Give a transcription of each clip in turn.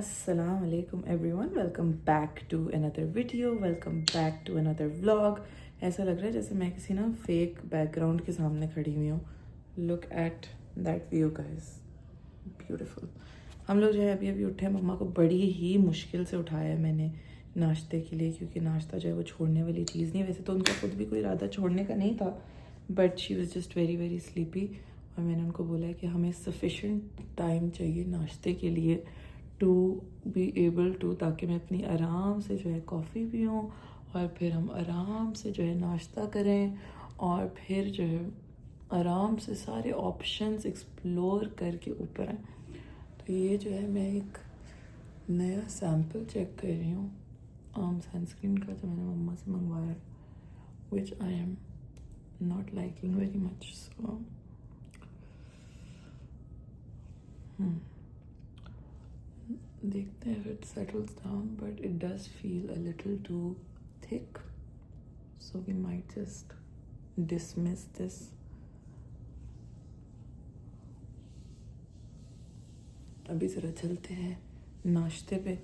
Assalamu alaikum everyone, welcome back to another video, welcome back to another vlog। ऐसा लग रहा है जैसे मैं किसी ना फेक बैकग्राउंड के सामने खड़ी हुई हूँ। Look at that view guys, beautiful. हम लोग जो है अभी उठे हैं। मम्मा को बड़ी ही मुश्किल से उठाया है मैंने नाश्ते के लिए, क्योंकि नाश्ता जो है वो छोड़ने वाली चीज़ नहीं। वैसे तो उनका खुद भी कोई इरादा छोड़ने का नहीं था, but she was just very very sleepy. और मैंने उनको बोला है कि हमें सफिशेंट टाइम चाहिए नाश्ते के लिए टू बी एबल टू, ताकि मैं अपनी आराम से जो है कॉफ़ी पीऊँ और फिर हम आराम से जो है नाश्ता करें और फिर जो है आराम से सारे ऑप्शंस एक्सप्लोर करके ऊपर आएँ। तो ये जो है मैं एक नया सैम्पल चेक कर रही हूँ सनस्क्रीन का, जो मैंने मम्मा से मंगवाया, which I am not liking very much. So देखते हैं if it settles down, but it does feel a little too thick, so we might just dismiss this। अभी ज़रा चलते हैं नाश्ते पे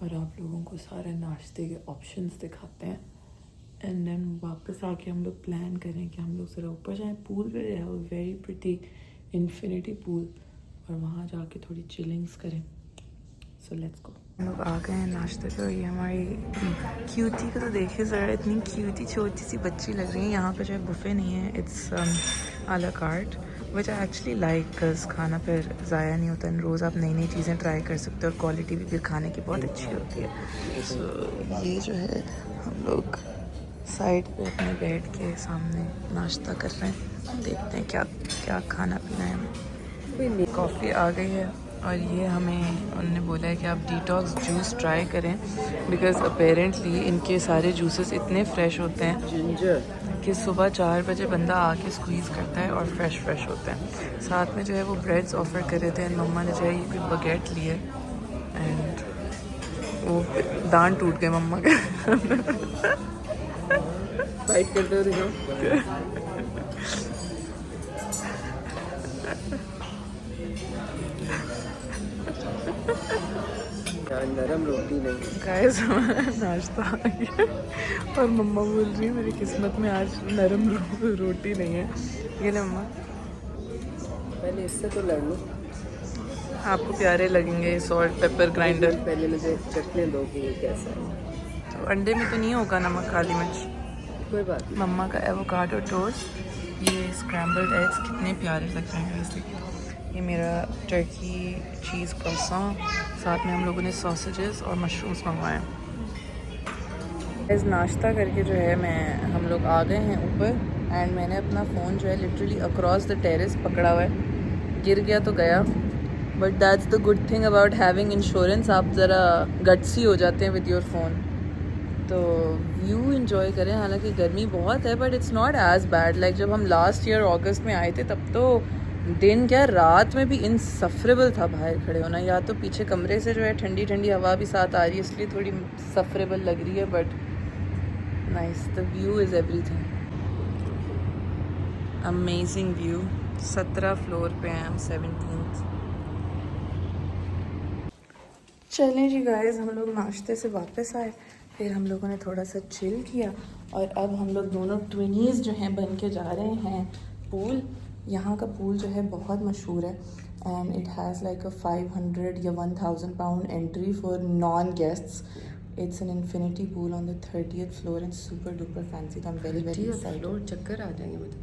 और आप लोगों को सारे नाश्ते के ऑप्शंस दिखाते हैं, एंड देन वापस आके हम लोग प्लान करें कि हम लोग ज़रा ऊपर जाएं पूल पे। है वो वेरी प्रिटी इन्फिनिटी पूल, और वहाँ जाके थोड़ी चिलिंग्स करें। So let's go. हम लोग आ गए हैं नाश्ते पे। ये हमारी क्यूटी को तो देखिए ज़रा, इतनी क्यूटी छोटी सी बच्ची लग रही है। यहाँ पे जो है बुफे नहीं है, it's a la carte, which I actually like, because खाना फिर ज़ाया नहीं होता। रोज़ आप नई नई चीज़ें ट्राई कर सकते हो और क्वालिटी भी फिर खाने की बहुत अच्छी होती है। सो ये जो है हम लोग साइड पे अपने बेड के सामने नाश्ता कर रहे हैं। देखते हैं क्या क्या खाना पीना है हमें। कॉफ़ी आ गई है और ये हमें उन्होंने बोला है कि आप डिटॉक्स जूस ट्राई करें, बिकॉज़ अपेरेंटली इनके सारे जूसेस इतने फ्रेश होते हैं कि सुबह 4 बजे बंदा आके स्क्वीज़ करता है और फ्रेश होते हैं। साथ में जो है वो ब्रेड्स ऑफ़र कर रहे थे। मम्मा ने जो है ये कोई बगेट लिए एंड वो दांत टूट गए मम्मा का। फाइट करते हो देखो। नरम रोटी नहीं गाइस, हमारा नाश्ता आ गया और मम्मा बोल रही है मेरी किस्मत में आज नरम रोटी नहीं है। ये ले मम्मा, पहले इससे तो लड़ लो। आपको प्यारे लगेंगे सॉल्ट पेपर ग्राइंडर। पहले मुझे चखने दो कि ये कैसा है। तो अंडे में तो नहीं होगा नमक, काली मिर्च। कोई बात नहीं। मम्मा का एवोकाडो टोस्ट, ये स्क्रैम्बल्ड एग्स कितने प्यारे लग रहे हैं वैसे। ये मेरा टर्की चीज़ क्रॉसान, साथ में हम लोगों ने सॉसेजेस और मशरूम्स मंगवाए हैं। इस नाश्ता करके जो है हम लोग आ गए हैं ऊपर, एंड मैंने अपना फ़ोन जो है लिटरली अक्रॉस द टेरेस पकड़ा हुआ है। गिर गया तो गया, but that's the good thing about having insurance. आप ज़रा गट्सी हो जाते हैं विद योर फ़ोन। तो व्यू इन्जॉय करें। हालांकि गर्मी बहुत है, but it's not as bad. Like जब हम लास्ट ईयर अगस्त में आए थे, तब तो दिन क्या रात में भी इनसफरेबल था बाहर खड़े होना। या तो पीछे कमरे से जो है ठंडी ठंडी हवा भी साथ आ रही है, इसलिए थोड़ी सफरेबल लग रही है, but nice. The view is everything, amazing view. 17 floor पे हैं हम, 17th। चलें जी गाइस, हम लोग नाश्ते से वापस आए, फिर हम लोगों ने थोड़ा सा चिल किया और अब हम लोग दोनों ट्विनीज़ जो हैं बन के जा रहे हैं पूल। यहाँ का पूल जो है बहुत मशहूर है, and it has like a 500 या 1000 pound entry for non guests. It's an infinity pool on the 30th floor and super duper fancy. तो I am very very excited. चक्कर आ जाएंगे मुझे।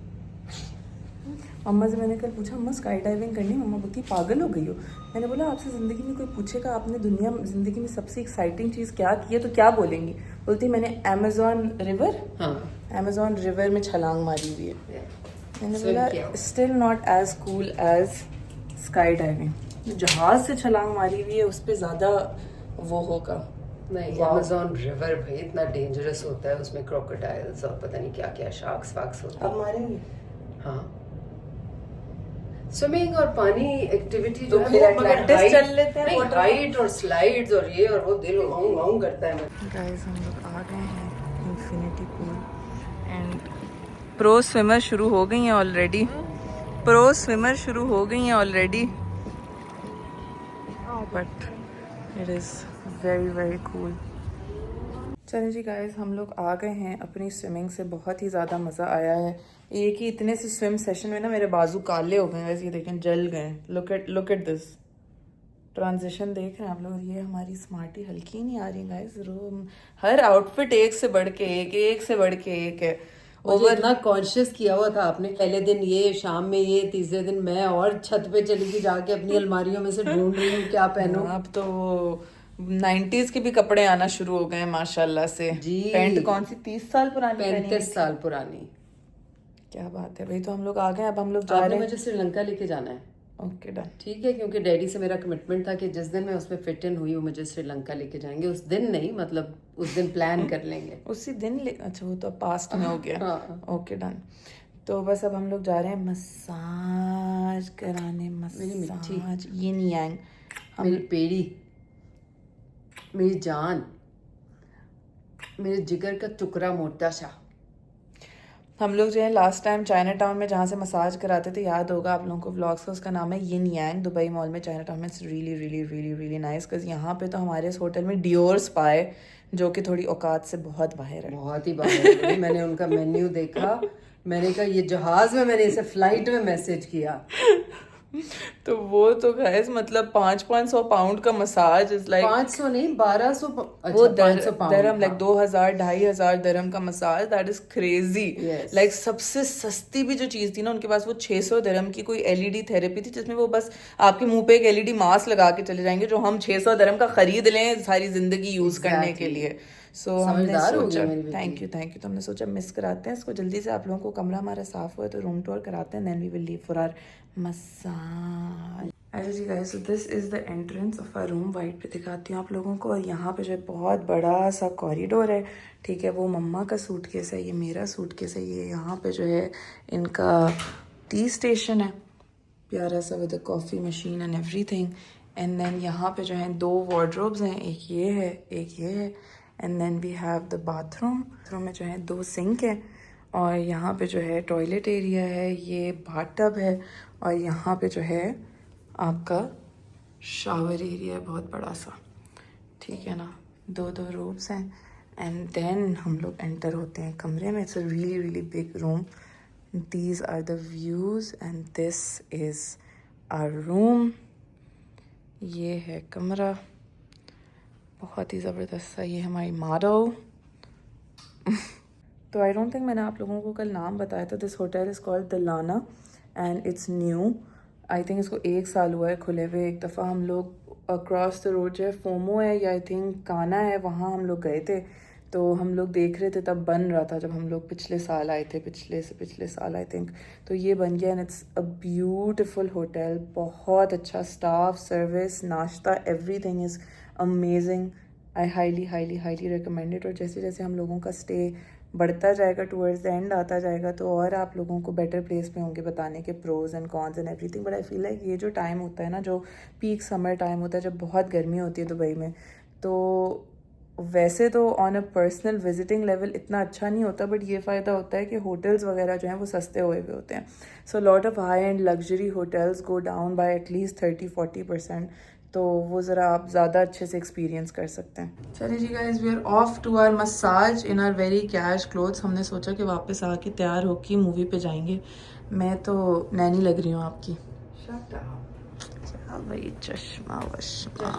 अम्मा से मैंने कल पूछा, अम्मा स्काई डाइविंग करनी? मम्मा बोलती पागल हो गई हो। मैंने बोला आपसे ज़िंदगी में कोई पूछेगा आपने ज़िंदगी में सबसे एक्साइटिंग चीज़ क्या की है, तो क्या बोलेंगी? बोलती मैंने अमेज़ॉन रिवर, हाँ, अमेज़ॉन रिवर में छलांग मारी हुई है। मैंने बोला still not as cool as sky diving. जहाज़ से छलांग मारी हुई है उस पर ज़्यादा वो होगा। नहीं, अमेज़न रिवर भाई इतना डेंजरस होता है, उसमें क्रोकोडाइल्स और पता नहीं क्या क्या शार्क्स वाक्स होते हैं। अब मारेंगे? हाँ, स्विमिंग और पानी एक्टिविटी तो जो है फिर वो मगर एटलांटिस चल लेते हैं। नहीं, हाइट और स्लाइड्स और ये और वो दिल वांग करता है। गाइस, हम लोग आ गए हैं infinity pool, and pro swimmer शुरू हो गई हैं already. But it is very very cool. चलिए जी गाइस, हम लोग आ गए हैं अपनी स्विमिंग से। बहुत ही ज़्यादा मज़ा आया है। एक ही इतने से स्विम सेशन में ना मेरे बाजू काले हो गए वैसे, ये देखें जल गए। लुक एट दिस ट्रांजिशन देख रहे हैं आप लोग। ये हमारी स्मार्टी हल्की नहीं आ रही गाइस। रूम हर आउटफिट एक से बढ़ के एक से बढ़ के एक है। ओवर इतना कॉन्शियस किया हुआ था आपने, पहले दिन ये, शाम में ये, तीसरे दिन मैं और छत पे चली गई जाके अपनी अलमारियों में से ढूंढ रही हूँ क्या पहनूं। अब तो 90s के भी कपड़े आना शुरू हो गए हैं माशाल्लाह से। जी। पैंट कौन सी 30 साल पुरानी? 35 साल पुरानी। क्या बात है भाई। तो हम लोग आ गए, अब हम लोग जा रहे हैं। मुझे श्रीलंका लेके जाना है। Okay done. ठीक है, क्योंकि डैडी से मेरा कमिटमेंट था कि जिस दिन मैं उसमें फिट इन हुई हूँ मुझे श्रीलंका लेके जाएंगे। उस दिन नहीं, मतलब उस दिन प्लान कर लेंगे। उसी दिन अच्छा वो तो पास्ट में हो गया। हाँ। Okay done. तो बस अब हम लोग जा रहे हैं मसाज कराने। मसाज यिन यांग। मेरी पेड़ी, मेरी जान, मेरे जिगर का टुकड़ा मोटा सा। हम लोग जो है लास्ट टाइम चाइना टाउन में जहाँ से मसाज कराते थे, याद होगा आप लोगों को व्लॉग्स का, उसका नाम है यिन यांग, दुबई मॉल में चाइना टाउन में। It's really really really really nice. Because यहाँ पे तो हमारे इस होटल में डियोर स्पा है जो कि थोड़ी औकात से बहुत बाहर है। बहुत ही बाहर है। मैंने उनका मेन्यू देखा, मैंने कहा ये जहाज में, मैंने इसे फ्लाइट में मैसेज किया। तो वो तो गाइस मतलब 500 पाउंड का मसाज इज लाइक 500 नहीं 1200। वो दरम लाइक 2000-2500 दरम का massage. That is crazy. Like सबसे सस्ती भी जो चीज थी ना उनके पास, वो 600 दरम की कोई एलईडी थेरेपी थी जिसमें वो बस आपके मुंह पे एक एलईडी मास्क लगा के चले जाएंगे, जो हम 600 दरम का खरीद लें सारी जिंदगी यूज करने के लिए। सो हमने सोचा थैंक यू। तो हमने सोचा मिस कराते हैं इसको जल्दी से। आप लोगों को कमरा हमारा साफ हुआ तो रूम टूर कराते हैं, then we will leave for our massage. अच्छा जी guys, so this is the entrance of our room. वाइट पे दिखाती हूँ आप लोगों को। और यहाँ पे जो है बहुत बड़ा सा कॉरिडोर है। ठीक है, वो मम्मा का सूटकेस है, ये मेरा सूटकेस है। ये यहाँ पे जो है इनका टी स्टेशन है, प्यारा सा with coffee machine and everything. And then यहाँ पे जो है 2 वार्डरोब्स हैं, एक ये है एक ये है। And then we have the bathroom में जो है 2 सिंक है। और यहाँ पे जो है टॉयलेट एरिया है, ये बाथटब है। और यहाँ पे जो है आपका शावर एरिया है बहुत बड़ा सा। ठीक है ना, 2 रूम्स हैं। एंड देन हम लोग एंटर होते हैं कमरे में। It's a really really big room. These are the views and this is our room. ये है कमरा, बहुत ही ज़बरदस्त सा। ये हमारी मॉडल। तो आई डोंट थिंक मैंने आप लोगों को कल नाम बताया था। This hotel is called the Lana and it's new. I think इसको 1 साल हुआ है खुले हुए। एक दफ़ा हम लोग अक्रॉस द रोड जो है फोमो है या आई थिंक काना है, वहाँ हम लोग गए थे। तो हम लोग देख रहे थे, तब बन रहा था जब हम लोग पिछले साल आए थे, पिछले साल आई थिंक। तो ये बन गया and it's a beautiful hotel. बहुत अच्छा स्टाफ, सर्विस, नाश्ता, everything is amazing. I highly recommend it. और जैसे जैसे हम लोगों का स्टे बढ़ता जाएगा, टूवर्ड्स द एंड आता जाएगा, तो और आप लोगों को बेटर प्लेस में होंगे बताने के pros and cons and everything. But I feel like ये जो टाइम होता है ना, जो पीक समर टाइम होता है, जब बहुत गर्मी होती है दुबई में, तो वैसे तो on a personal visiting level इतना अच्छा नहीं होता, बट ये फ़ायदा होता है कि होटल्स वगैरह जो हैं वो सस्ते हुए हुए होते हैं। So lot of high and luxury hotels go down by at least 30-40%। तो वो ज़रा आप ज़्यादा अच्छे से एक्सपीरियंस कर सकते हैं। चलिए जी guys, we are off to our massage in our very cash clothes. हमने सोचा कि वापस आके तैयार होके मूवी पे जाएंगे। मैं तो नैनी लग रही हूँ आपकी। भाई चश्मा वश्मा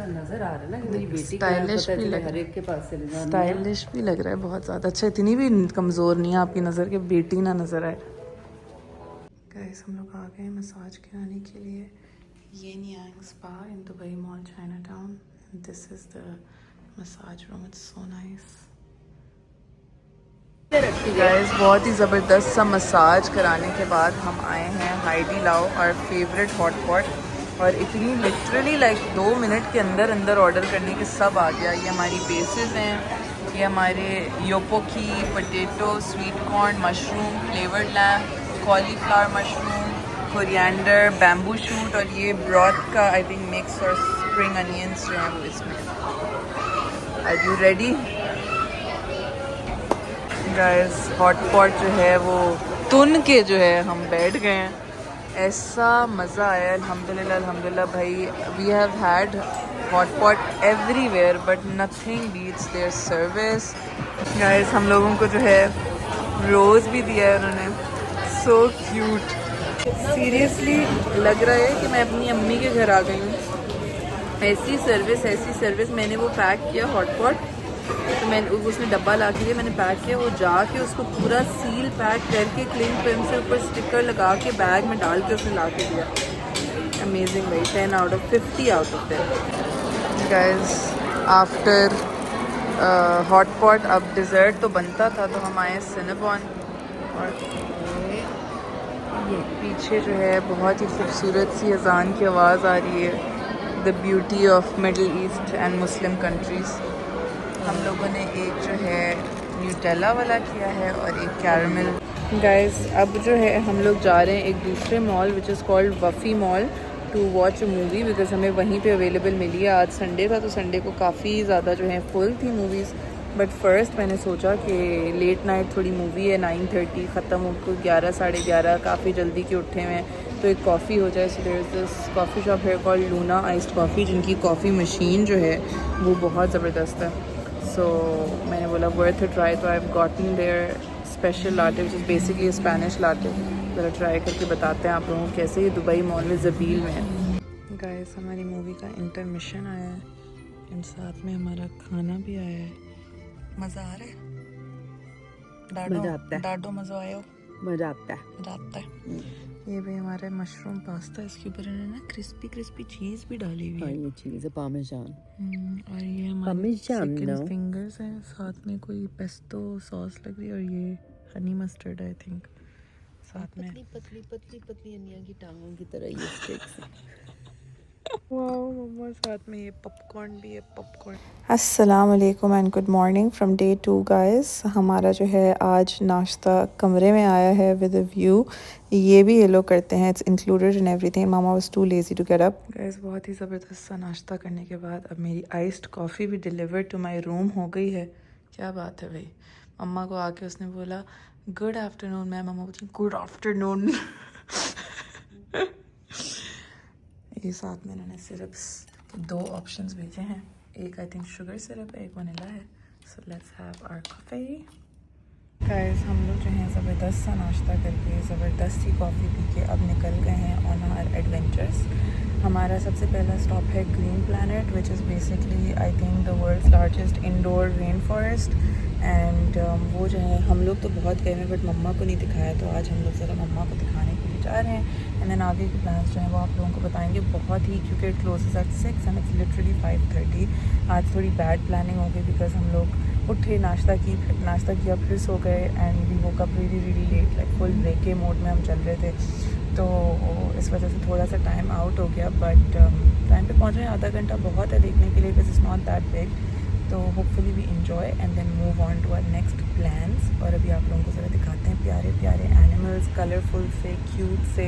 नजर आ रहा है ना कि मेरी बेटी स्टाइलिश भी लग रहा है। के पास चले जाना। स्टाइलिश भी लग रहा है बहुत ज़्यादा। अच्छा, इतनी भी कमज़ोर नहीं है आपकी नज़र के बेटी ना नज़र आए। गाइस, हम लोग आ गए मसाज कराने के लिए Yin Yang spa in Dubai mall China town. This is the massage room, it's so nice. Guys, बहुत ही ज़बरदस्त सा मसाज कराने के बाद हम आए हैं हाइडी लाओ, और फेवरेट हॉट पॉट। और इतनी लिटरली लाइक 2 मिनट के अंदर अंदर ऑर्डर करने के सब आ गया। ये हमारी बेसिस हैं, ये हमारे Yopokki, potato, sweet corn, mushroom, flavoured lamb, cauliflower mushroom, coriander, bamboo shoot, और ये ब्रॉथ का आई थिंक मिक्स और स्प्रिंग अनियंस जो हैं वो इसमें। Are you ready guys? Hot pot जो है वो तुन के जो है हम बैठ गए हैं। ऐसा मज़ा आया अल्हम्दुलिल्लाह अल्हम्दुलिल्लाह भाई. We have had hot pot everywhere but nothing beats their service. Guys हम लोगों को जो है रोज़ भी दिया है उन्होंने. So cute. सीरियसली लग रहा है कि मैं अपनी अम्मी के घर आ गई हूँ. ऐसी सर्विस. मैंने वो पैक किया हॉट पॉट, तो मैंने उसमें डब्बा ला के दिया, मैंने पैक किया, वो जाके उसको पूरा सील पैक करके क्लिंग फिल्म से ऊपर स्टिकर लगा के बैग में डाल के उसने ला के दिया. अमेजिंग भाई. 10 out of 50 out of 10. Guys after hot pot अब डिज़र्ट तो बनता था, तो हम आए सिनेबॉन. और ये पीछे जो है बहुत ही खूबसूरत सी अजान की आवाज़ आ रही है. The beauty of middle east and Muslim countries. हम लोगों ने एक जो है न्यूटेला वाला किया है और एक कैरमल. गाइस अब जो है हम लोग जा रहे हैं एक दूसरे mall which is called Wafi mall to watch a movie, because हमें वहीं पे अवेलेबल मिली है. आज संडे था तो संडे को काफ़ी ज़्यादा जो है फुल थी मूवीज़. बट फर्स्ट मैंने सोचा कि लेट नाइट थोड़ी मूवी है, 9:30 ख़त्म हो, 11 साढ़े 11 काफ़ी जल्दी के उठे हुए हैं, तो एक कॉफ़ी हो जाए. So there is this coffee shop है कॉल्ड लूना आइस्ड कॉफ़ी, जिनकी कॉफ़ी मशीन जो है वो बहुत ज़बरदस्त है. सो मैंने बोला वर्थ अ ट्राई. तो I have gotten their special latte which is basically Spanish latte. ज़रा ट्राई करके बताते हैं आप लोगों को कैसे. ये दुबई मॉल में ज़बील में है. गाइस हमारी मूवी का इंटरमिशन आया है एंड साथ में हमारा खाना भी आया है. मज़ा आ रहा है. मज़ा आता है. डाडो मज़ा आया. मज़ा आता है. ये भी हमारे मशरूम पास्ता, इसके ऊपर इन्होंने क्रिस्पी चीज़ भी डाली हुई है. ये चीज़ है पामेजान. और ये हमारे पामेजान चिकन फिंगर्स हैं, साथ में कोई पेस्टो सॉस लग रही है, और ये हनी मस्टर्ड आई थिंक साथ में. पतली अनिया की टांगों की तरह ये स्टिक्स हैं. वाओ मम्मा, साथ में ये पॉपकॉर्न भी है. पॉपकॉर्न. अस्सलाम वालेकुम and good morning from day 2 guys. हमारा जो है आज नाश्ता कमरे में आया है विद अ व्यू. ये भी ये लोग करते हैं, it's included in everything. Mama was too lazy to get up. Guys बहुत ही ज़बरदस्त सा नाश्ता करने के बाद अब मेरी आइस्ड कॉफ़ी भी डिलीवर टू माई रूम हो गई है. क्या बात है भाई. मम्मा को आके उसने बोला गुड आफ्टरनून. मैं मम्मा बोलती गुड आफ्टरनून. ये साथ में इन्होंने सिरप्स 2 ऑप्शंस भेजे हैं. एक आई थिंक शुगर सिरप है, एक वनीला है. So let's have our coffee. Guys हम लोग जो हैं ज़बरदस्त सा नाश्ता करके ज़बरदस्त सी कॉफ़ी पी के अब निकल गए हैं ऑन आवर एडवेंचर्स. हमारा सबसे पहला स्टॉप है green planet which is basically I think the world's largest indoor rain forest. And वो जो है हम लोग तो बहुत गए हैं बट मम्मा को नहीं दिखाया, तो आज हम लोग ज़रा मम्मा को दिखाने के लिए जा रहे हैं. एंड देन आगे के प्लान्स जो हैं वो आप लोगों को बताएंगे बहुत ही, क्योंकि it closes at 6 and it's literally 5:30. आज थोड़ी बैड प्लानिंग हो गई बिकॉज हम लोग उठे, नाश्ता किया, फिर सो गए and we woke up really late, like full break mode में हम चल रहे थे. तो इस वजह से थोड़ा सा टाइम आउट हो गया. बट टाइम पे पहुँच रहे हैं. आधा घंटा बहुत है देखने के लिए because it's not that big. तो hopefully we enjoy and then move on to our next plans. और अभी आप लोगों को ज़रा दिखाते हैं प्यारे प्यारे एनिमल्स, कलरफुल से, क्यूट से.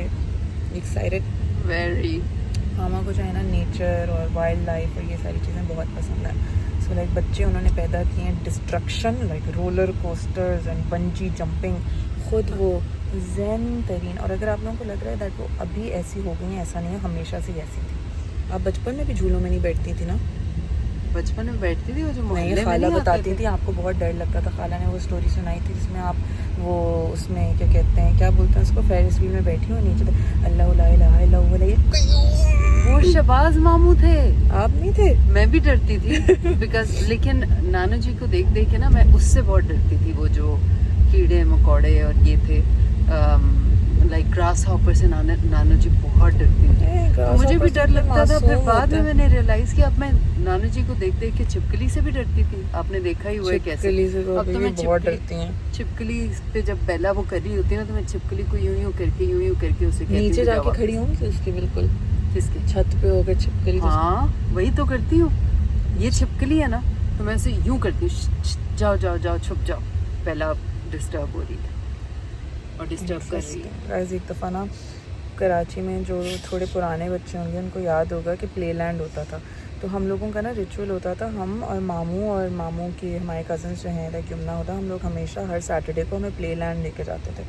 Excited very. मामा को जो है ना नेचर और वाइल्ड लाइफ और ये सारी चीज़ें बहुत पसंद है. सो लाइक बच्चे उन्होंने पैदा किए हैं destruction, like roller coasters and bungee jumping. खुद वो ज़ेन तरीन. और अगर आप लोगों को लग रहा है दैट वो अभी ऐसी हो गई हैं, ऐसा नहीं है, हमेशा से ऐसी थी. आप बचपन में भी झूलों में नहीं बैठती थी ना? बचपन में बैठती थी वो जो मोहल्ले में खाला नहीं बताती थी, आपको बहुत डर लगता था. खाला ने वो स्टोरी सुनाई थी जिसमें आप वो उसमें क्या कहते हैं, क्या बोलते हैं उसको, फेरिस व्हील में बैठी हो नीचे तो अल्लाह ला इलाहा इल्लल्लाह. वो शबाज मामू थे. आप नहीं थे? मैं भी डरती थी बिकॉज लेकिन नानू जी को देख देख के ना मैं उससे बहुत डरती थी. वो जो कीड़े मकोड़े और ये थे लाइक ग्रास हॉपर से नानू जी बहुत डरती थी. तो मुझे भी डर लगता था. फिर बाद में मैंने रियलाइज किया अब मैं नानू जी को देख देख के छिपकली से भी डरती थी. आपने देखा ही हुआ है कैसे. अब तो मैं बहुत डरती हैं. छिपकली पे जब बेला वो कर रही होती है ना तो मैं छिपकली को यूं करके उसे कहती हूं नीचे जाके खड़ी हूँ उसके बिल्कुल किसके छत पे होकर छिपकली. हाँ वही तो करती हूँ. ये छिपकली है ना तो मैं उसे यूं करती हूँ जाओ छुप जाओ. पहला डिस्टर्ब हो रही है और डिस्टर्ब कर रही है. गाइस एक दफ़ा ना कराची में जो थोड़े पुराने बच्चे होंगे उनको याद होगा कि प्ले लैंड होता था. तो हम लोगों का ना रिचुअल होता था, हम और मामू के हमारे कज़न्स जो हैं लाइक यमुना होता, हम लोग हमेशा हर सैटरडे को हमें प्ले लैंड लेके जाते थे.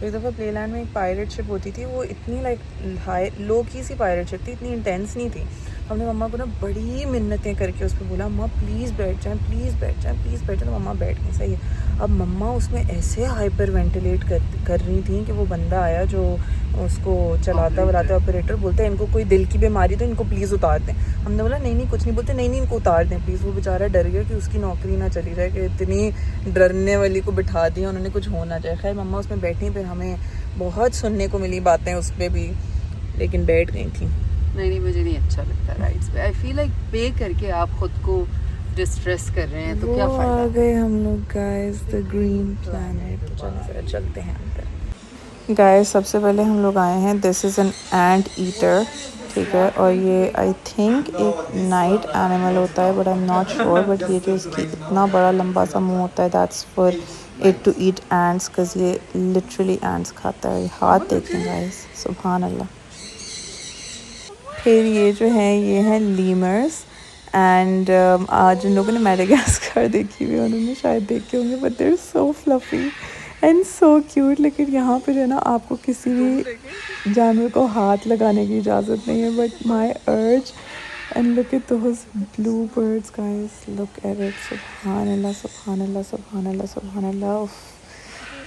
तो एक दफ़ा प्लेलैंड में एक पायलट शिप होती थी, वो इतनी लाइक हाई लो की सी पायलट शिप थी, इतनी इंटेंस नहीं थी। हमने मम्मा को ना बड़ी मिन्नतें करके उस पर बोला, अम्मा प्लीज़ बैठ जाएँ, प्लीज़ बैठ जाएँ, प्लीज़ बैठ जाएँ। तो मम्मा बैठ गई। सही है। अब मम्मा उसमें ऐसे हाइपर वेंटिलेट कर रही थी कि वो बंदा आया जो उसको चलाता वलाता ऑपरेटर, बोलता है इनको कोई दिल की बीमारी तो इनको प्लीज़ उतार दें। हमने बोला नहीं नहीं कुछ नहीं, बोलते नहीं नहीं इनको उतार दें प्लीज़। वो बेचारा डर गया कि उसकी नौकरी ना चली जाए, कि इतनी डरने वाली को बिठा दिया उन्होंने, कुछ हो ना जाए। खैर मम्मा उसमें बैठी, फिर हमें बहुत सुनने को मिली बातें उस पर भी, लेकिन बैठ गई थी। नहीं मुझे नहीं अच्छा लगता राइड्स पे। आई फील लाइक पे करके आप खुद को डिस्ट्रेस कर रहे हैं तो क्या आ फायदा। गए हम लोग गाइस, द ग्रीन प्लैनेट। चलो जरा चलते हैं अंदर। गाइस सबसे पहले हम लोग आए हैं, this is an ant eater, ठीक है। और ये आई थिंक एक नाइट एनिमल होता है, but I am not sure. But ये जो इसकी इतना बड़ा लंबा सा मुंह होता है, that's for it to eat ants, because ये लिटरली एंट्स खाता है। हाथ देखें गाइस, सुभान अल्लाह। फिर ये जो है ये हैं लीमर्स। एंड आज जिन लोगों ने मैडागास्कर देखी हुई है उन्होंने शायद देखे होंगे, but there so fluffy and so cute. लेकिन यहाँ पे जो है ना, आपको किसी भी जानवर को हाथ लगाने की इजाज़त नहीं है, बट माई अर्ज। And look at those blue birds guys, look at it. सुभान अल्लाह, सुभान अल्लाह, सुभान अल्लाह, सुभान अल्लाह। उफ,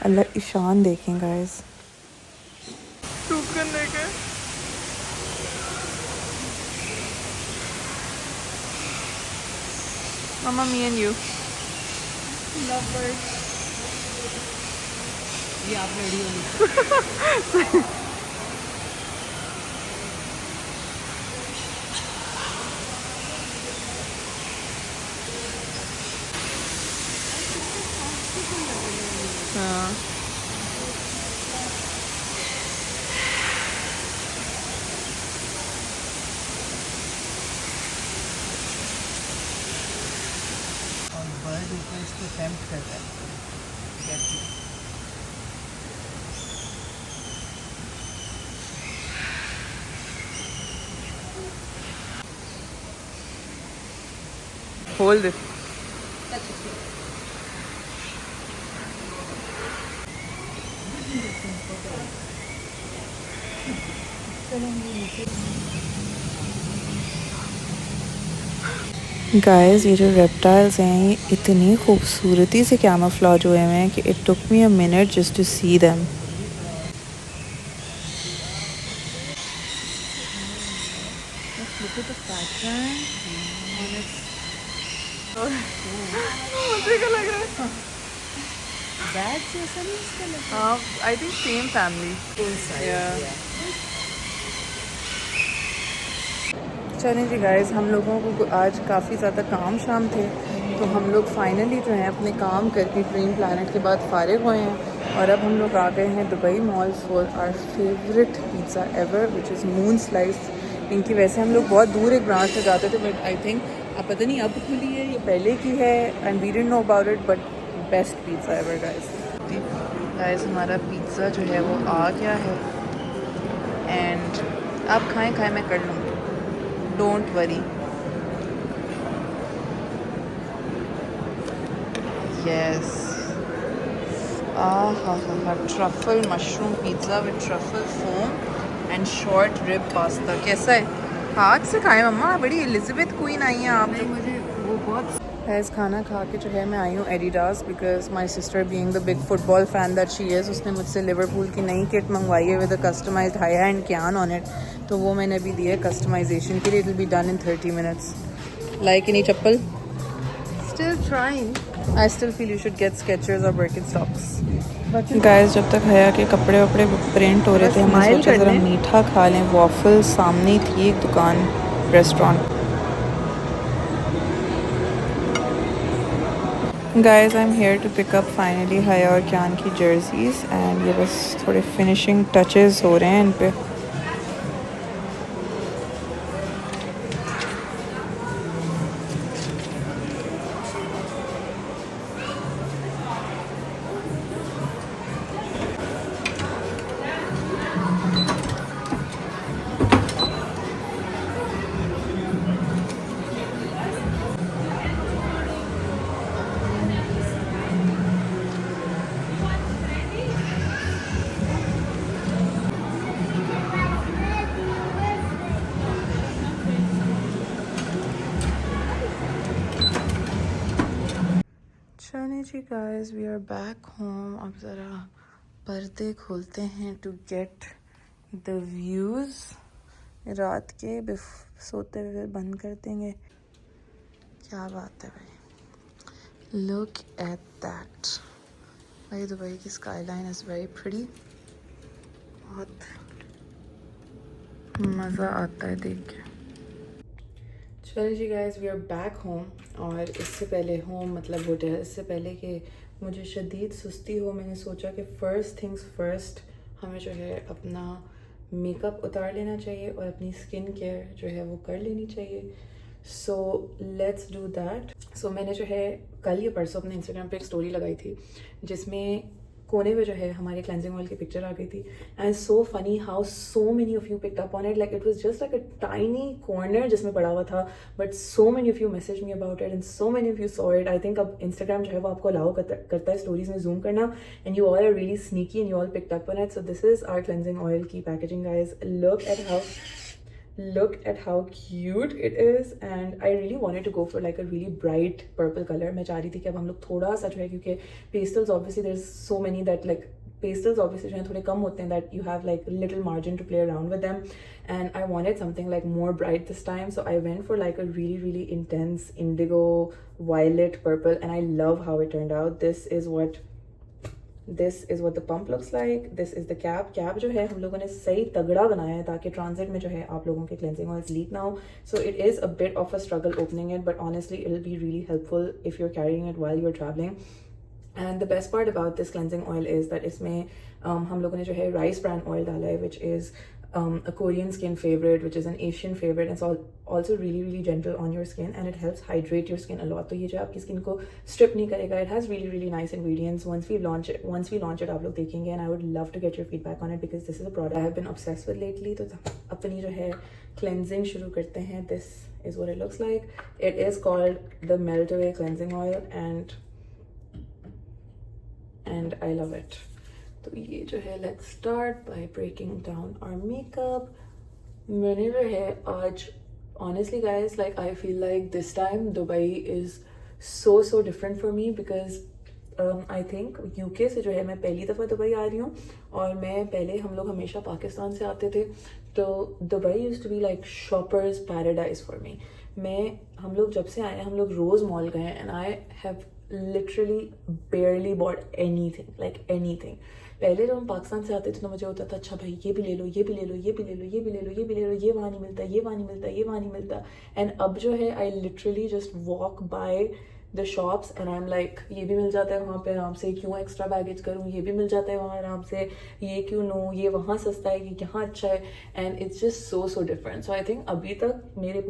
अल्लाह ईशान देखें guys. Mama, me and you. Lovebirds. ये आप रेडी हो हाँ। और बर्ड ऊपर इसको टेम्प्ट कर रहा है। Hold it. गाइस ये जो रेप्टाइल्स हैं ये इतनी खूबसूरती से कैमोफ्लेज हुए हैं कि it took me a minute just to see them. I think same family. चलें जी गाइस, हम लोगों को आज काफ़ी ज़्यादा काम शाम थे, तो हम लोग फाइनली जो है अपने काम करके ड्रीम प्लैनेट के बाद फारिग हुए हैं। और अब हम लोग आ गए हैं Dubai mall for our favourite pizza ever, which is Moon Slice. इनकी वैसे हम लोग बहुत दूर एक ब्रांच में जाते थे, बट आई थिंक अब पता नहीं अब खुली है या पहले की है, and we didn't know about it, but best pizza ever guys. Guys हमारा पिज़्ज़ा जो है वो आ गया है, एंड आप खाएं मैं कर लूँगी, डोंट वरी। यस, हा truffle mushroom pizza with truffle foam and short rib pasta. कैसा है? हाथ से खाएं मम्मा, बड़ी एलिजाबेथ क्वीन आई हैं आप। मुझे वो बहुत हैज़ खाना खा के जो है मैं आई हूँ Adidas, because my sister being the big football fan that she is, उसने मुझसे लिवरपूल की नई किट मंगवाई है with a customised high hand can on it, तो वो मैंने अभी दी है कस्टमाइजेशन के लिए। It will be done in 30 minutes. Like इनी चप्पल? Still trying. I still feel you should get Skechers और बर्किनस्टॉक्स। गाइस जब तक हया के कपड़े वपड़े प्रिंट हो रहे थे, हमने सोचा ज़रा मीठा खा लें। वॉफल सामने ही थी एक दुकान, restaurant. Guys I am here to pick up finally Haya और क्यान की जर्सीज, एंड ये बस थोड़े फिनिशिंग टचेस हो रहे हैं इन पे। चलें जी guys, we are back home. अब ज़रा पर्दे खोलते हैं टू गेट द व्यूज़. रात के सोते हुए बंद कर देंगे. क्या बात है भाई, लुक एट दैट. भाई दुबई की skyline is very pretty. बहुत मज़ा आता है देख के. चलिए जी guys, we are back home. और इससे पहले होम मतलब होटल, इससे पहले कि मुझे शदीद सुस्ती हो, मैंने सोचा कि फ़र्स्ट थिंग्स फ़र्स्ट हमें जो है अपना मेकअप उतार लेना चाहिए और अपनी स्किन केयर जो है वो कर लेनी चाहिए. So let's do that. So मैंने जो है कल या परसों अपने इंस्टाग्राम पे एक स्टोरी लगाई थी जिसमें कोने में जो है हमारे क्लेंजिंग ऑयल की पिक्चर आ गई थी. And so funny how so many of you picked up on it. Like it was just like a tiny corner जिसमें पड़ा हुआ था, but so many of you message me about it and so many of you saw it. I think अब Instagram जो है वो आपको allow करता है स्टोरीज में जूम करना, and you all are really sneaky and you all picked up on it. So this is our cleansing oil की packaging guys. Look at how cute it is, and I really wanted to go for like a really bright purple color. मैं चाह रही थी कि अब हम लोग थोड़ा सा जो है, क्योंकि pastels obviously there's so many that like pastels obviously जो है थोड़े कम होते हैं, that you have like little margin to play around with them, and I wanted something like more bright this time. So I went for like a really intense indigo violet purple, and I love how it turned out. This is what the pump looks like. This is the cap जो है हम लोगों ने सही तगड़ा बनाया है ताकि ट्रांजिट में जो है आप लोगों के क्लेंजिंग ऑयल्स लीक ना हो. So it is a bit of a struggle opening it, but honestly it will be really helpful if you are carrying it while you are travelling. And the best part about this cleansing oil is that इसमें हम लोगों ने जो है rice brand oil डाला है, विच is a Korean skin favorite, which is an Asian favorite, and it's also really gentle on your skin, and it helps hydrate your skin a lot. तो ये जो आपकी स्किन को स्ट्रिप नहीं करेगा. It has really nice ingredients. Once we launch it आप लोग देखेंगे, and I would love to get your feedback on it because this is a product I have been obsessed with lately. तो अपनी जो है cleansing शुरू करते हैं. This is what it looks like. It is called the Melt Away Cleansing Oil, and I love it. तो ये जो है let's start by breaking down our makeup. मैंने जो है आज honestly guys, like I feel like this time Dubai is so different for me because I think UK से जो है मैं पहली दफ़ा दुबई आ रही हूँ, और मैं पहले हम लोग हमेशा पाकिस्तान से आते थे, तो Dubai used to be like shoppers paradise for me. हम लोग जब से आए हैं हम लोग रोज़ मॉल गए हैं, and I have literally barely bought anything. पहले जब हम पाकिस्तान से आते थे तो मुझे होता था अच्छा भाई ये भी ले लो, ये भी ले लो, ये भी ले लो, ये भी ले लो, ये भी ले लो, ये वहाँ नहीं मिलता, ये वहाँ नहीं मिलता, ये वहाँ नहीं मिलता. एंड अब जो है I literally just walk by the shops and I am like ये भी मिल जाता है वहाँ पे आराम से, क्यों एक्स्ट्रा बैगेज करूँ, ये भी मिल जाता है वहाँ आराम से, ये क्यों नो, ये वहाँ सस्ता है, ये यहाँ अच्छा है. And it's just so different. So I think अभी तक मेरे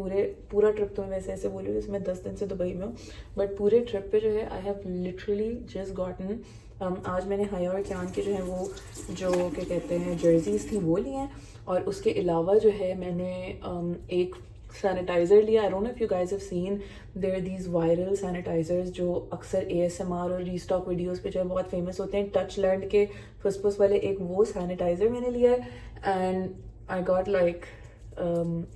पूरा ट्रिप तो मैं वैसे ऐसे बोली हूँ जिसमें 10 दिन से दुबई में हूँ, बट पूरे ट्रिप पे जो है I have literally just gotten आज मैंने हया और क्यान की जो है वो जो क्या कहते हैं जर्सीज थी वो ली हैं, और उसके अलावा जो है मैंने एक सैनिटाइज़र लिया. I don't know if you guys have seen there are these viral sanitisers जो अक्सर ASMR और रीस्टॉक वीडियोस पे जो है बहुत फेमस होते हैं, टच लैंड के फुसफुस वाले. एक वो सैनिटाइज़र मैंने लिया है, एंड आई गॉट लाइक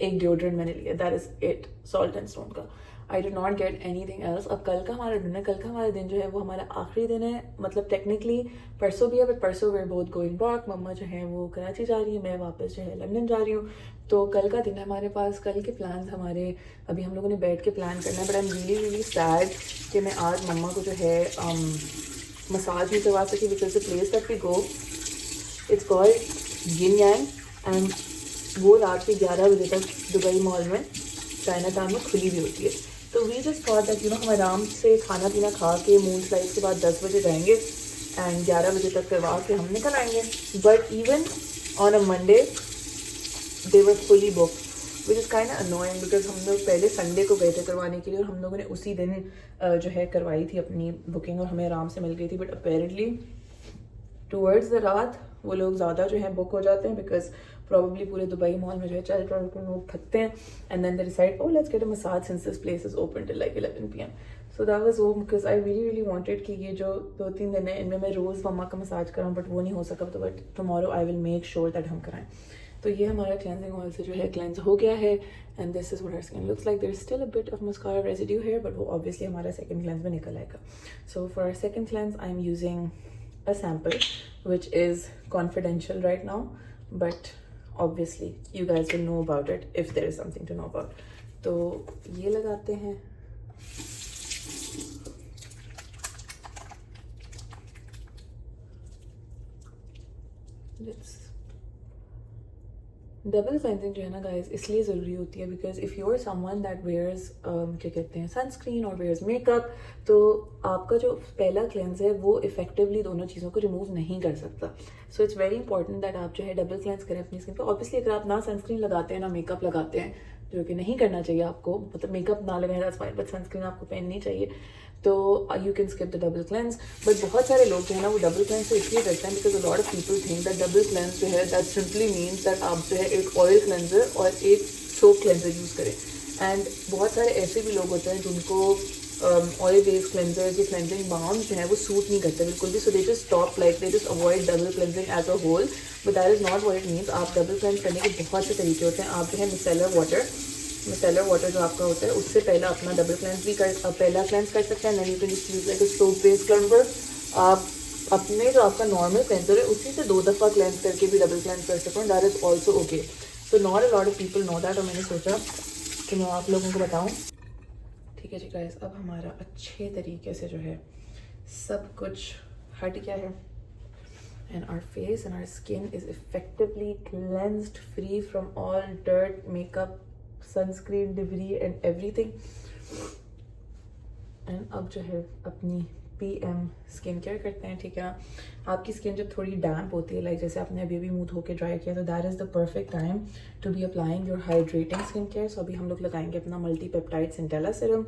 एक डिओड्रेंट मैंने लिया, that is it, salt and stone का. I do not get anything else. अब कल का हमारा दिन है, कल का हमारा दिन जो है वो हमारा आखिरी दिन है, मतलब टेक्निकली परसों भी है, बट परसों वे बोथ गोइंग बैक. मम्मा जो है वो कराची जा रही है, मैं वापस जो है लंदन जा रही हूँ. तो कल का दिन है हमारे पास. कल के प्लान्स हमारे अभी हम लोगों ने बैठ के प्लान करना है, but I am really sad कि मैं आज मम्मा को जो है मसाज नहीं करवा सकी because the place that we go it's called yin yang, and वो रात के 11 बजे तक दुबई मॉल में चाइना टाउन में खुली भी होती है. तो वी जस्ट थॉट दैट हम आराम से खाना पीना खा के मून स्लाइड के बाद 10 बजे जाएंगे एंड 11 बजे तक करवा के हम निकल आएंगे. But even on a Monday they were fully book, which is kind annoying because हम लोग पहले संडे को गए थे करवाने के लिए, और हम लोगों ने उसी दिन जो है करवाई थी अपनी बुकिंग, और हमें आराम से मिल गई थी. बट अपेरेंटली टूवर्ड्स द रात वो लोग ज़्यादा जो है बुक हो जाते हैं बिकॉज प्रॉब्ली पूरे दुबई मॉल में जो है चल के लोग थकते हैं, and then they decide oh let's get a massage since this place is open till like 11 PM. So that was वो बिकॉज आई रियली वांटेड कि ये जो 2-3 दिन है इनमें मैं रोज़ मम्मा का मसाज कराऊँ, बट वो नहीं हो सका. तो but tomorrow I will make sure that हम कराएं. तो ये हमारा क्लेंजिंग ऑयल से जो है क्लेंज हो गया है and this is what our skin looks like. There is still a bit of mascara residue here but वो ऑब्वियसली हमारा सेकंड क्लेंज में निकल आएगा. So for our second cleanse I am using a sample which is confidential right now, but obviously you guys will know about it if there is something to know about. तो ये लगाते हैं. Let's double cleansing जो है ना guys इसलिए ज़रूरी होती है because if you are someone that wears क्या कहते हैं सनस्क्रीन और वेयर्स मेकअप, तो आपका जो पहला क्लेंज है वो इफेक्टिवली दोनों चीज़ों को रिमूव नहीं कर सकता. So it's very important that आप जो है डबल क्लेंज करें अपनी स्किन पे. ऑब्वियसली अगर आप ना सनस्क्रीन लगाते हैं ना मेकअप लगाते हैं, जो कि नहीं करना चाहिए आपको, मतलब मेकअप ना लगाए दैट्स फाइन, बट सनस्क्रीन आपको पहननी चाहिए, तो you can skip the double cleanse. But बहुत सारे लोग जो है ना वो डबल क्लेंस तो इसलिए करते हैं because a lot of people think that double cleanse जो है दैट सिंपली मीन्स दैट आप जो है एक ऑयल क्लेंजर और एक सोप क्लेंजर यूज़ करें. एंड बहुत सारे ऐसे भी लोग होते हैं जिनको ऑयल बेस्ड क्लेंजर जो क्लेंजिंग बाम जो है वो सूट नहीं करते बिल्कुल भी. So they just stop like they just avoid double cleansing as a whole, but that is not what it means. आप डबल क्लेंज करने के बहुत से तरीके होते हैं. आप जो है मिसेलर वाटर जो आपका होता है उससे पहला अपना डबल क्लेंस भी पहला क्लेंस कर सकते हैं. Then you can just use like a soap based cleanser. आप अपने जो आपका नॉर्मल क्लेंजर है उसी से 2 दफ़ा क्लेंस करके भी डबल क्लेंस कर सकते हैं. That is also okay. So not a lot of people know that, और मैंने सोचा कि मैं आप लोगों को बताऊँ. ठीक है जी गाइस, अब हमारा अच्छे तरीके से जो है सब कुछ हट गया है and our face and our skin is effectively cleansed, free from all dirt, makeup, sunscreen, debris and everything. and अब जो है अपनी PM स्किन केयर करते हैं. ठीक है ना, आपकी स्किन जब थोड़ी डैम्प होती है, लाइक जैसे आपने अभी अभी मुंह धो के ड्राई किया, तो that is the perfect time to be applying your hydrating skin care. So अभी हम लोग लगाएंगे अपना multi peptide centella serum.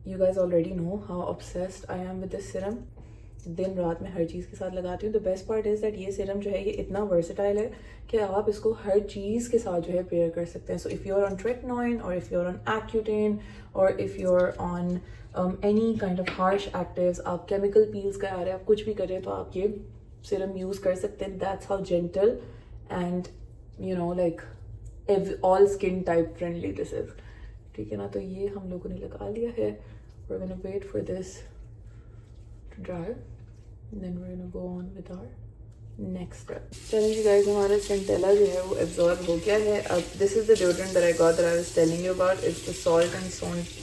You guys already know how obsessed I am with this serum. दिन रात में हर चीज़ के साथ लगाती हूँ. The best part is that ये सीरम जो है ये इतना वर्सेटाइल है कि आप इसको हर चीज़ के साथ जो है पेयर कर सकते हैं. So if you are on tretinoin और if you are on Accutane और if you are on any kind of harsh actives, आप केमिकल पील्स करा रहे हैं, आप कुछ भी कर रहे हैं, तो आप ये सीरम यूज़ कर सकते हैं. That's how gentle and you know like all skin type friendly this is. ठीक है ना, तो ये हम लोगों ने लगा लिया है. We are gonna wait for this to dry and then we're gonna go on with our next step. चलिए जी guys, हमारा सेंटेला जो है वो एब्जॉर्ब हो गया है. अब this is the deodorant that I got that I was telling you about. It's the salt and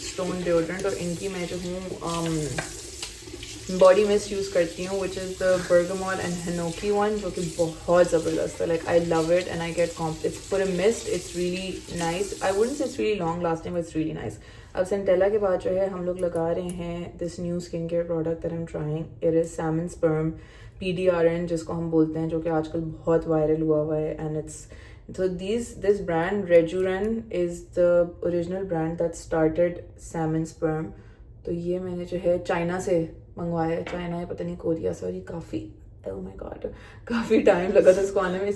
stone deodorant. और इनकी मैं जो हूँ बॉडी मिस्ट यूज़ करती हूँ which is the bergamot and hinoki one, जो कि बहुत ज़बरदस्त है. Like I love it and I get it's for a mist. It's really nice. I wouldn't say it's really long lasting, but it's really nice. अब Centella के बाद जो है हम लोग लगा रहे हैं this new skin care product that I am trying. It is Simon sperm PDRN जिसको हम बोलते हैं, जो कि आजकल बहुत वायरल हुआ है. And it's so this brand Rejuren is the original brand that started salmon sperm. तो ये मैंने जो है चाइना से मंगवाया है. चाइना है, पता नहीं कोरिया, सॉरी. काफ़ी oh my god काफ़ी टाइम लगा था इसको आने में.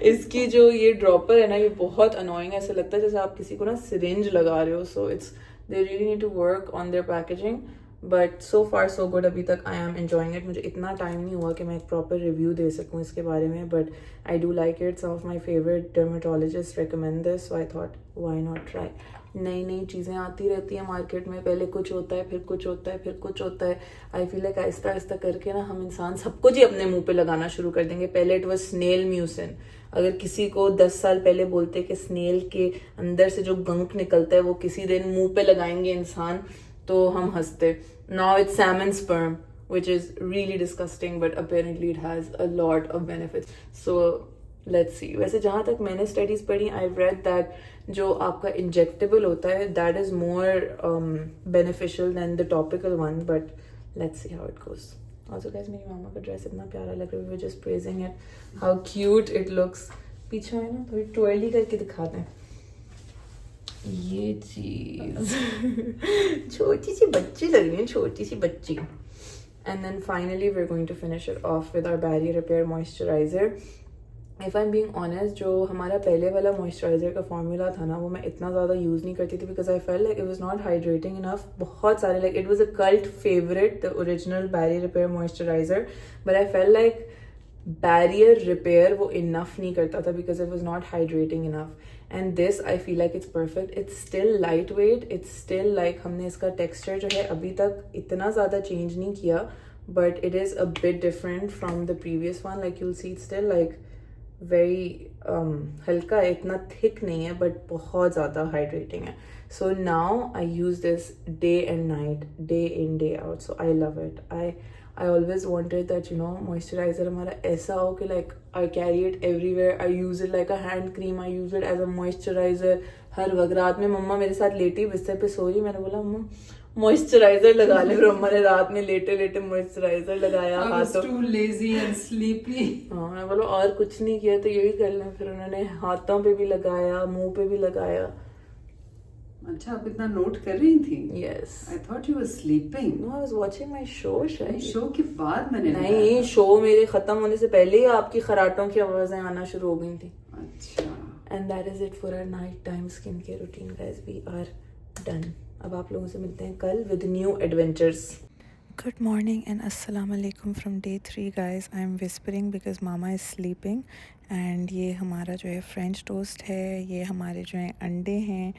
इसकी जो ये ड्रॉपर है ना, ये बहुत अनोइंग है. ऐसा लगता है जैसे आप किसी को ना सिरिंज लगा रहे हो. So it's they really need to work on their packaging, but so far so good. अभी तक आई एम एंजॉइंग इट. मुझे इतना टाइम नहीं हुआ कि मैं एक प्रॉपर रिव्यू दे सकूँ इसके बारे में, but I do like it. Some of my favourite dermatologist recommend this, so I thought why not try. नई नई चीज़ें आती रहती हैं मार्केट में. पहले कुछ होता है, फिर कुछ होता है, फिर कुछ होता है. आई फील लाइक आहिस्ता आहिस्ता करके ना हम इंसान सब कुछ ही अपने मुंह पे लगाना शुरू कर देंगे. पहले इट वाज स्नेल म्यूसिन. अगर किसी को 10 साल पहले बोलते कि स्नेल के अंदर से जो गंक निकलता है वो किसी दिन मुंह पे लगाएंगे इंसान, तो हम हंसते. Now it's Simon sperm which is really disgusting, but apparently it has a lot of benefits. So let's see. वैसे जहाँ तक मैंने स्टडीज पढ़ी, I've read that जो आपका इंजेक्टेबल होता है that is more beneficial than the topical one, but let's see how it goes. Also guys, मेरी मामा का ड्रेस इतना प्यारा लग रहा है. We were just praising it, how cute it looks. पीछे है ना, थोड़ी ट्वेली करके दिखाते हैं. ये चीज छोटी सी बच्ची लग रही है, छोटी सी बच्ची. And then finally we're going to finish it off with our barrier repair moisturizer. If I'm being honest, जो हमारा पहले वाला moisturizer का formula था ना, वो मैं इतना ज़्यादा use नहीं करती थी because I felt like it was not hydrating enough. बहुत सारे, like it was a cult favorite, the original barrier repair moisturizer, but I felt like barrier repair वो इनफ नहीं करता था because it was not hydrating enough. And this I feel like it's perfect. It's still light weight, it's still like हमने इसका texture जो है अभी तक इतना ज़्यादा चेंज नहीं किया, but it is a bit different from the previous one. Like you'll see still like very हल्का है, इतना थिक नहीं है बट बहुत ज़्यादा हाइड्रेटिंग है. So now I use this day and night, day in day out. So I love it. I always wanted that, you know, moisturizer हमारा ऐसा हो कि like I carry it everywhere. I use it like a hand cream. I use it as a moisturizer. हर वक्त रात में मम्मा मेरे साथ लेटी बिस्तर पे सो रही, मैंने बोला मम्मा मॉइस्चराइजर लगा ले. फिर मम्मा ने रात में लेटे लेटे मॉइस्चराइजर लगाया. हाथों too lazy and sleepy. हाँ, मैं बोला और कुछ नहीं किया तो यही कर लें. फिर उन्होंने हाथों पे भी लगाया, मुंह पे भी लगाया. अच्छा, आप इतना नोट कर रही थी? Yes. I thought you were sleeping. No, I was watching my show. शायद शो के बाद मैंने नहीं, शो मेरे खत्म होने से पहले ही आपकी खराटों की आवाजें आना शुरू हो गई थी. अच्छा. And that is it for our night time skincare routine, guys. We are done. अब आप लोगों से मिलते हैं कल with new adventures. Good morning and assalamu alaikum from day 3, guys. I am whispering because mama is sleeping. And ये हमारा जो है फ्रेंच टोस्ट है, ये हमारे जो है अंडे हैं,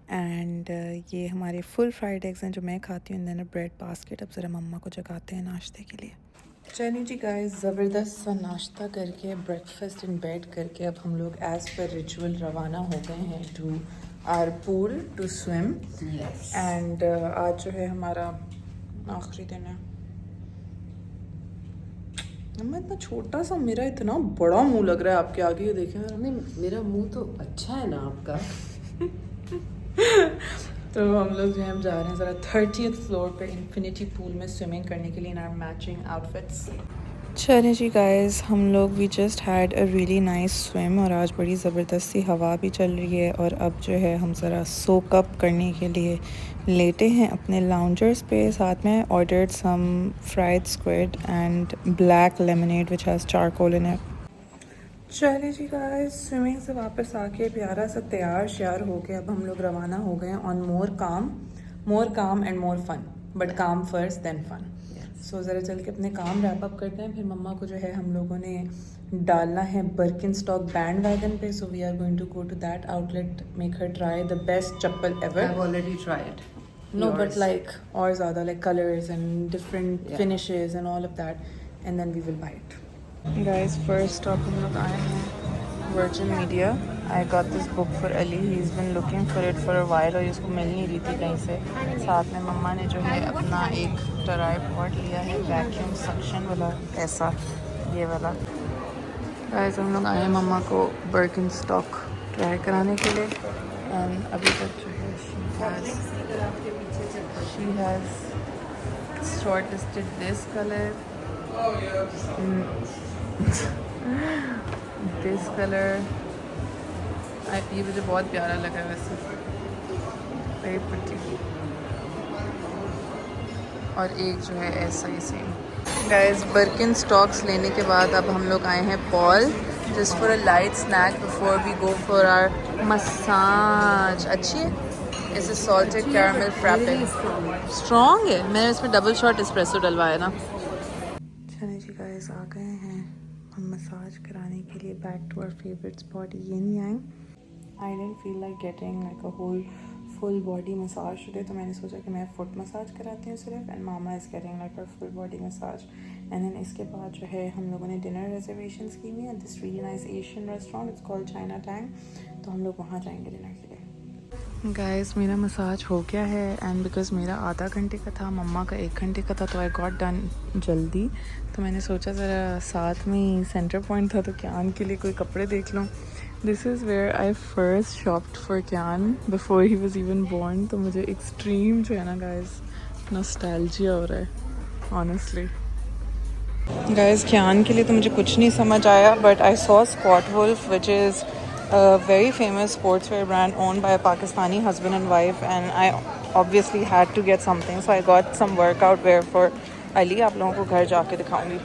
एंड ये हमारे फुल फ्राइड एग्स हैं जो मैं खाती हूँ. Then bread basket. अब ज़रा मम्मा को जगाते हैं नाश्ते के लिए. चलिए जी गाइस, ज़बरदस्त सा नाश्ता करके, ब्रेकफास्ट इन बेड करके अब हम लोग एज़ पर रिचुअल रवाना हो गए हैं to our pool to swim. And आज जो है हमारा आखिरी दिन है. मैं इतना छोटा सा, मेरा इतना बड़ा मुंह लग रहा है आपके आगे, ये देखें. नहीं, मेरा मुंह तो अच्छा है ना आपका. तो हम लोग जो है हम जा रहे हैं ज़रा 30th फ्लोर पे इन्फिनिटी पूल में स्विमिंग करने के लिए इन आवर मैचिंग आउटफिट्स. चलें जी गाइस, हम लोग we just had a really nice swim और आज बड़ी ज़बरदस्त सी हवा भी चल रही है. और अब जो है हम ज़रा सोक अप करने के लिए लेटे हैं अपने लाउंजर्स पे. साथ में ordered some fried squid and black lemonade which has charcoal in it. चलिए जी गाइस, स्विमिंग से वापस आके प्यारा सा तैयार श्यार हो के अब हम लोग रवाना हो गए ऑन मोर काम एंड मोर फन. बट काम फर्स्ट देन फन. सो ज़रा चल के अपने काम रैप अप करते हैं. फिर मम्मा को जो है हम लोगों ने डालना है बर्किनस्टॉक बैंड वैगन पे. So we are going to go to that outlet, make her try the best चप्पल ever. I've already tried. No, Yours. but like और ज़्यादा like colors and different Yeah. finishes and all of that, and then we will buy it. Guys, first stop हम लोग आए हैं Virgin Media. I got this book for Ali. He's been looking for it for a while और इसको मिल नहीं रही थी कहीं से. साथ में मम्मा ने जो है अपना एक ट्राइपॉड लिया है वैक्यूम सक्शन वाला, ऐसा ये वाला. Guys, हम लोग आए हैं मम्मा को बर्किनस्टॉक ट्राई कराने के लिए. एंड अभी तक जो है she has shortlisted this color, this color. ये मुझे बहुत प्यारा लगा वैसे, very pretty. और एक जो है ऐसा ही सेम. गाइस, बर्किनस्टॉक्स लेने के बाद अब हम लोग आए हैं Paul just for a light snack before we go for our massage. अच्छी है. इसे सॉल्टेड कैरमल फ्रैपे. स्ट्रॉन्ग है. मैंने इसमें डबल शॉट एस्प्रेसो डलवाया ना. चलिए जी गाइस, आ गए हैं हम मसाज कराने के लिए back to our favourite spot yin yang. I didn't feel like getting like a whole full body massage today, तो मैंने सोचा कि मैं फुट मसाज कराती हूँ सिर्फ. And mama is getting like a full body massage. And then इसके बाद जो है हम लोगों ने डिनर रिजर्वेशंस की हुई है this really nice Asian restaurant, it's called China Tang. तो हम लोग वहाँ जाएंगे डिनर के लिए. गाइस, मेरा मसाज हो गया है एंड बिकॉज मेरा आधा घंटे का था, मम्मा का 1 घंटे का था, तो आई गॉट डन जल्दी. तो मैंने सोचा ज़रा साथ में ही सेंटर पॉइंट था तो क्यान के लिए कोई कपड़े देख लूँ. This is where I first shopped for Kyan before he was even born. तो मुझे एक्सट्रीम जो है ना गाइस नॉस्टैल्जिया हो रहा है ऑनेस्टली. गाइस, क्यान के लिए तो मुझे कुछ नहीं समझ आया, but I saw squat wolf which is a very famous sportswear brand owned by a Pakistani husband and wife, and I obviously had to get something, so I got some workout wear for Ali. आप लोगों को घर जाके दिखाऊंगी.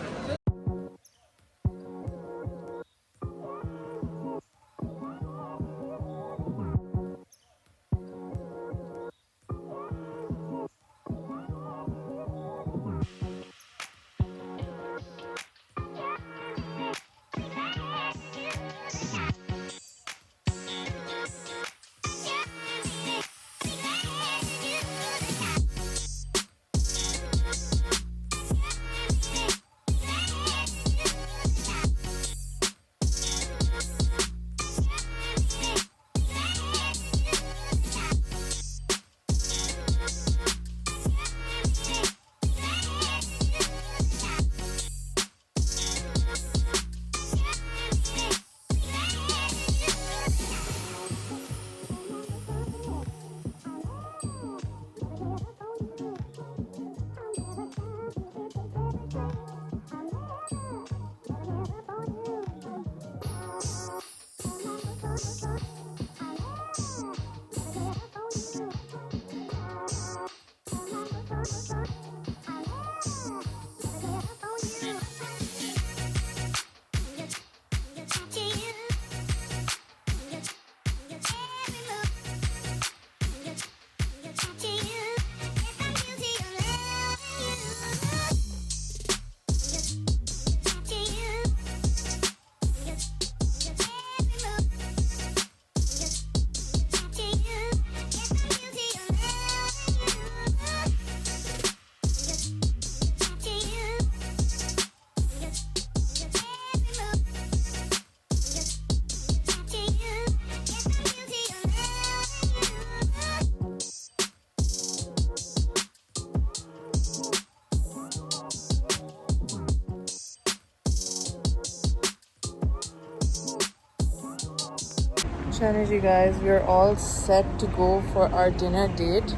Chane ji guys, we are all set to go for our dinner date.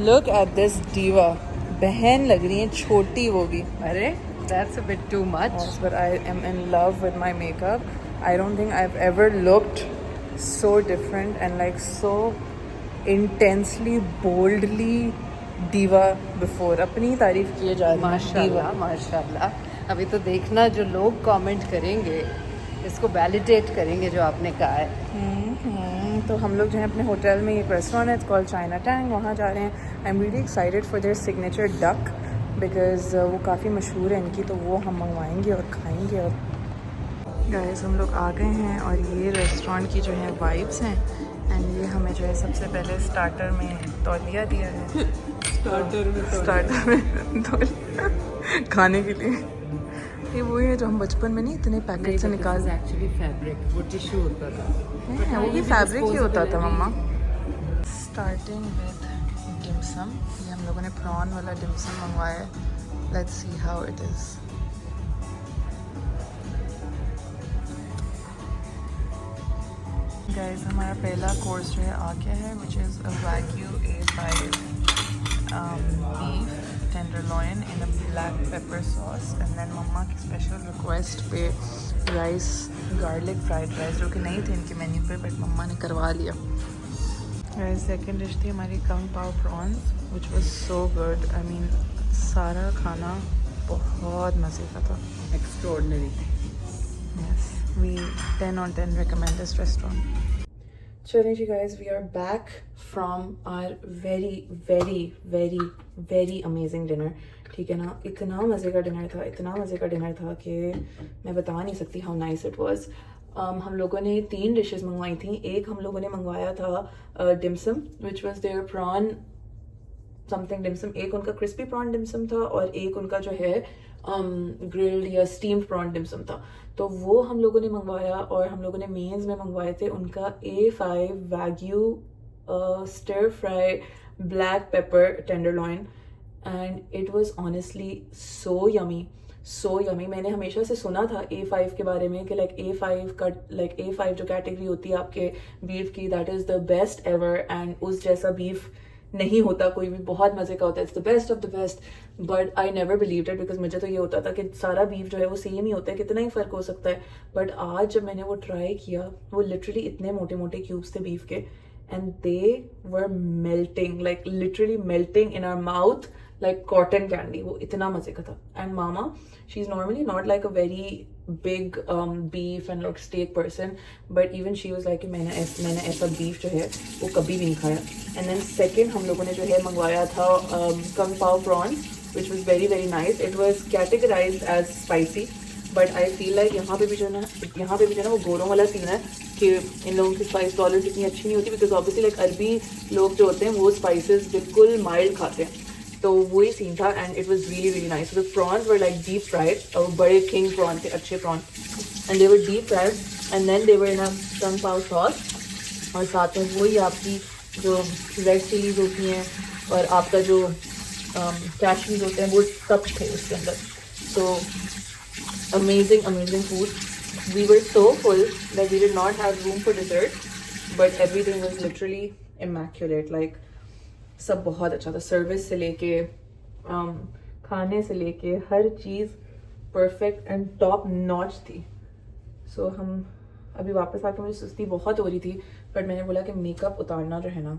Look at this diva. बहन लग रही है छोटी वो भी. अरे that's a bit too much. Yes, but I am in love with my makeup. I don't think I've ever looked so different and like so intensely, boldly diva before. अपनी तारीफ किए जा रही है माशाल्लाह माशाल्लाह. अभी तो देखना जो लोग कमेंट करेंगे इसको वैलिडेट करेंगे जो आपने कहा है. तो हम लोग जो है अपने होटल में एक रेस्टोरेंट है, इट्स कॉल्ड चाइना टैंग, वहाँ जा रहे हैं. I am really excited for their signature duck because वो काफ़ी मशहूर है इनकी, तो वो हम मंगवाएंगे और खाएंगे. और गाइस हम लोग आ गए हैं और ये रेस्टोरेंट की जो है वाइब्स हैं. एंड ये हमें जो है सबसे पहले स्टार्टर में तौलिया दिया है. स्टार्टर में तौलिया खाने के लिए. ये वही है जो हम बचपन में नहीं इतने पैकेट से निकाल. एक्चुअली फैब्रिक वो टिश्यू होता था. वो भी फैब्रिक ही होता था मम्मा. Starting with dim sum. ये हम लोगों ने प्रॉन वाला डिमसम मंगवाया है. Let's see how it is. Guys हमारा पहला कोर्स जो है आ गया है which is a wagyu A5 beef tenderloin in a black pepper sauce. and then मम्मा की स्पेशल रिक्वेस्ट पे राइस, गार्लिक फ्राइड राइस जो कि नहीं थे इनके मेन्यू पे, बट मम्मा ने करवा लिया. सेकेंड डिश थी हमारी kung pao prawns which was so good. I mean सारा खाना बहुत मज़े का था. Extraordinary. Yes, we 10 on 10 recommend this restaurant. चलिए जी guys, we are back from our very amazing dinner. ठीक है ना, इतना मज़े का डिनर था कि मैं बता नहीं सकती how nice it was. हम लोगों ने 3 डिशेस मंगवाई थी. एक हम लोगों ने मंगवाया था dim sum which was their prawn something dim sum. एक उनका क्रिस्पी प्रॉन डिमसम था और एक उनका जो है ग्रिल्ड या स्टीम्ड प्रॉन डिमसम था. तो वो हम लोगों ने मंगवाया. और हम लोगों ने मेन्स में मंगवाए थे उनका A5 wagyu stir fry black pepper tenderloin. And it was honestly so yummy. मैंने हमेशा से सुना था A5 के बारे में कि A5 जो कैटेगरी होती है आपके बीफ की, that is the best ever. And उस जैसा बीफ नहीं होता कोई भी. बहुत मज़े का होता है. It's the best of the best. But I never believed it because मुझे तो ये होता था कि सारा बीफ जो है वो सेम ही होता है, कितना ही फ़र्क हो सकता है. बट आज जब मैंने वो ट्राई किया, वो लिटरली इतने मोटे मोटे क्यूब्स थे बीफ के and they were melting, like literally melting in our mouth like cotton candy. वो इतना मज़े का था. And mama, she is normally not like a very big beef and like steak person, but even she was like मैंने ऐसा beef जो है वो कभी भी नहीं खाया. एंड देन सेकेंड हम लोगों ने जो है मंगवाया था kung pao prawns which was very nice. It was categorised as spicy, but I feel like यहाँ पे भी जो है ना वो गोरों वाला सीन है कि इन लोगों की स्पाइस टॉलरेंस इतनी अच्छी नहीं होती बिकॉज ऑब्वियसली लाइक अरबी लोग जो होते हैं वो स्पाइसेस बिल्कुल माइल्ड खाते हैं. तो वही सीन था and it was really nice. The prawns were like deep fried. और बड़े किंग प्रॉन थे, अच्छे prawn. And they were deep fried and then they were in a kung pao sauce. और साथ में वही आपकी जो रेड चिलीज होती हैं और आपका जो कैशवीज होते हैं वो सब थे उसके अंदर. So amazing food. We were so full that we did not have room for dessert, but everything was literally immaculate. Like सब बहुत अच्छा था. सर्विस से लेके खाने से लेके हर चीज़ परफेक्ट एंड टॉप नॉच थी. सो हम अभी वापस आके मुझे सुस्ती बहुत हो रही थी, बट मैंने बोला कि मेकअप उतारना जो है ना,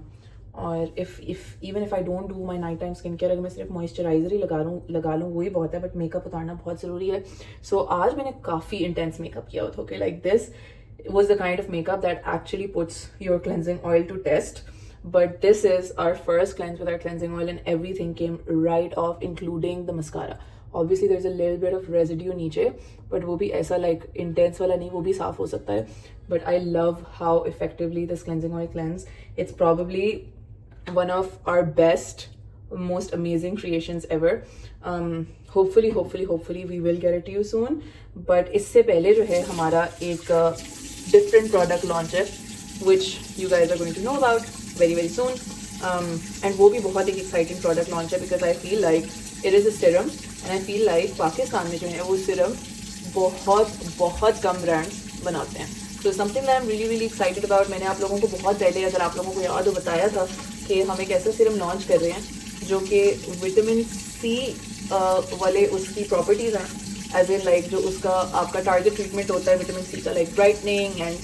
और even if I don't do my night time skin care, अगर मैं सिर्फ मॉइस्चराइजर ही लगा लूँ वही बहुत है, बट मेकअप उतारना बहुत ज़रूरी है. सो आज मैंने काफ़ी इंटेंस मेकअप किया था. Okay, like this was the kind of makeup that actually puts your cleansing oil to test. But this is our first cleanse with our cleansing oil and everything came right off, including the mascara. Obviously there's a little bit of residue नीचे, but वो भी ऐसा like intense वाला नहीं, वो भी साफ हो सकता है. But I love how effectively this cleansing oil cleanse. It's probably one of our best, most amazing creations ever. Hopefully we will get it to you soon. But इससे पहले जो है हमारा एक different product launch है, which you guys are going to know about very soon. And वो भी बहुत एक exciting product launch है because I feel like it is a serum and I feel like Pakistan में जो है वो serum बहुत कम brands बनाते हैं. So something that I am really really excited about. मैंने आप लोगों को बहुत पहले, अगर आप लोगों को याद हो, बताया था कि हम एक ऐसा सीरम लॉन्च कर रहे हैं जो कि विटामिन सी वाले उसकी प्रॉपर्टीज़ हैं, एज इन लाइक जो उसका आपका टारगेट ट्रीटमेंट होता है विटामिन सी का, लाइक ब्राइटनिंग एंड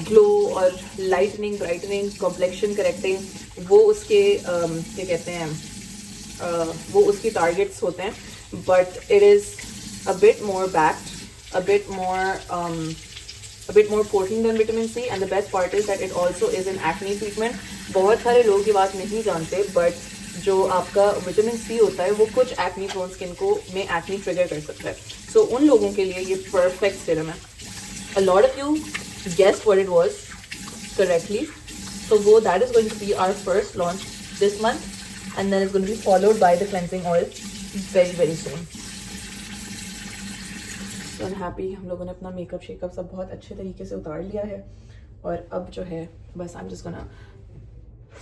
ग्लो और लाइटनिंग, ब्राइटनिंग, कॉम्प्लेक्शन करेक्टिंग, वो उसके क्या कहते हैं, वो उसकी टारगेट्स होते हैं. But it is a bit more backed, a bit more potent than vitamin C, and the best part is that it also is an acne treatment. बहुत सारे लोग ये बात नहीं जानते, but जो आपका विटामिन सी होता है वो कुछ एक्नी प्रोन स्किन को में एक्नी ट्रिगर कर सकता है. सो उन लोगों के लिए ये परफेक्ट सीरम है. A lot of you guessed what it was correctly. So वो that is going to be our first launch this month, and then it's going to be followed by the cleansing oil very very soon. So I'm happy. हम लोगों ने अपना makeup shake up सब बहुत अच्छे तरीके से उतार लिया है, और अब जो है बस I'm just gonna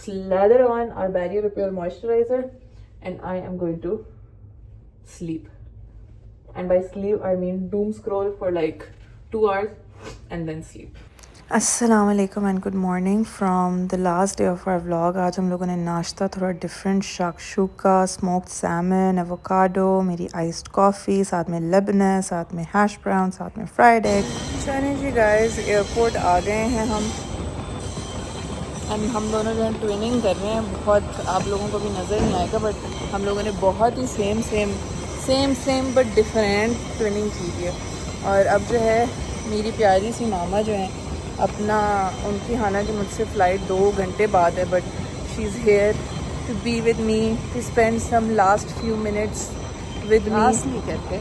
slather on our barrier repair moisturizer and I am going to sleep. And by sleep I mean doom scroll for like 2 hours and then sleep. अस्सलाम वालेकुम and good morning from the last day of our vlog. आज हम लोगों ने नाश्ता थोड़ा different, shakshuka, smoked salmon, avocado, मेरी iced coffee, साथ में लेबन, साथ में हैश ब्राउन, साथ में फ्राइड एग. चलिए जी गाइस, एयरपोर्ट आ गए हैं हम, एंड हम दोनों जो हैं ट्विनिंग कर रहे हैं. बहुत आप लोगों को भी नज़र नहीं आएगा, बट हम लोगों ने बहुत ही सेम बट डिफरेंट ट्विनिंग की है. और अब जो है मेरी प्यारी सी मामा जो हैं अपना, उनकी हालांकि मुझसे फ़्लाइट 2 घंटे बाद है, but she is here to be with me, to spend some last few minutes with me. नहीं कहते,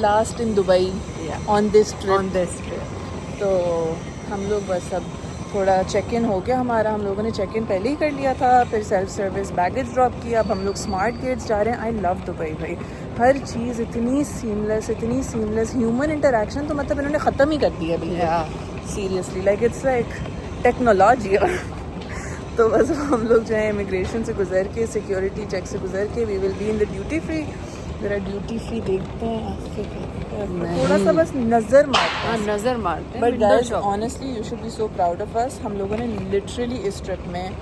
last in Dubai on this trip. तो हम लोग बस अब थोड़ा चेक इन हो गया हमारा. हम लोगों ने चेक इन पहले ही कर लिया था, फिर सेल्फ सर्विस बैगेज ड्रॉप किया. अब हम लोग स्मार्ट गेट्स जा रहे हैं. आई लव दुबई भाई, हर चीज़ इतनी सीमलेस. ह्यूमन इंटरेक्शन तो मतलब इन्होंने ख़त्म ही कर दिया भैया, seriously. Like it's like technology. तो बस हम लोग जो है इमिग्रेशन से गुजर के, सिक्योरिटी चेक से गुजर के, we will be in the duty free. ज़रा ड्यूटी फ्री देखते हैं, थोड़ा सा बस नज़र मारते हैं. But guys honestly you should be so proud of us. हम लोगों ने लिटरली इस ट्रिप में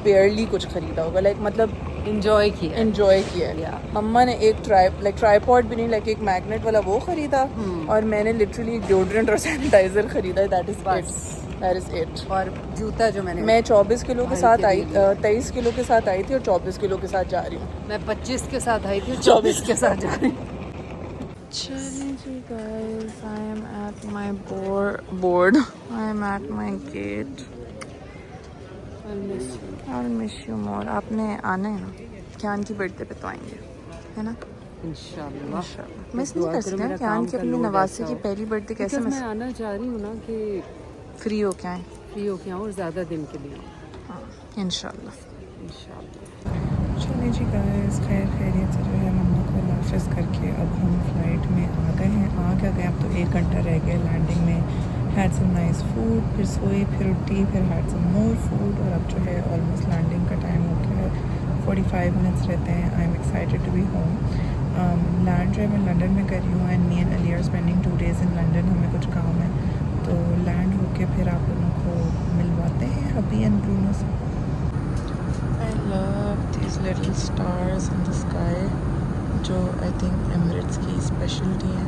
बेयरली कुछ ख़रीदा होगा, लाइक मतलब इंजॉय किया. मम्मा ने एक ट्राईपॉड भी नहीं, लाइक एक मैग्नेट वाला वो ख़रीदा, और मैंने लिटरली डिओड्रेंट और सैनिटाइज़र ख़रीदा. That is it. और जूता जो मैं 24 किलो के साथ आई, 23 किलो के साथ आई थी और 24 किलो के साथ जा रही हूँ. मैं 25 के साथ आई थी और 24 के साथ जा रही हूँ. चलिए जी guys, I am at my board. I am at my gate. I'll miss you more. आपने आना है ना, क्यान की बर्थडे पे तो आएंगे, है ना? इंशाल्लाह. मिस नहीं कर सकते हैं क्यान की अपनी नवासी की पहली बर्थडे. कैसे मैं आना चाह रही हूँ ना कि फ्री हो के आएँ. और ज़्यादा दिन के लिए. हाँ इंशाल्लाह. चलिए जी गाइस, खैरियत से जो है मम्मा को हाफिज़ करके अब हम फ्लाइट में आ गए. अब तो 1 घंटा रह गया लैंडिंग में. हैड सम नाइस फूड, फिर सोई, फिर उठी, फिर हैड सम मोर फूड, और अब जो है ऑलमोस्ट लैंडिंग का टाइम हो गया है. 45 मिनट्स रहते हैं. I am excited to be home. Land जो है मैं लंदन में कर रही हूँ, and me and Ali are spending 2 days in London. हमें कुछ काम है, तो लैंड होके फिर आप लोगों को मिलवाते हैं अभी एंड ब्रूनो से. I love these little stars in the sky, जो आई थिंक एमिरेट्स की स्पेशलिटी है.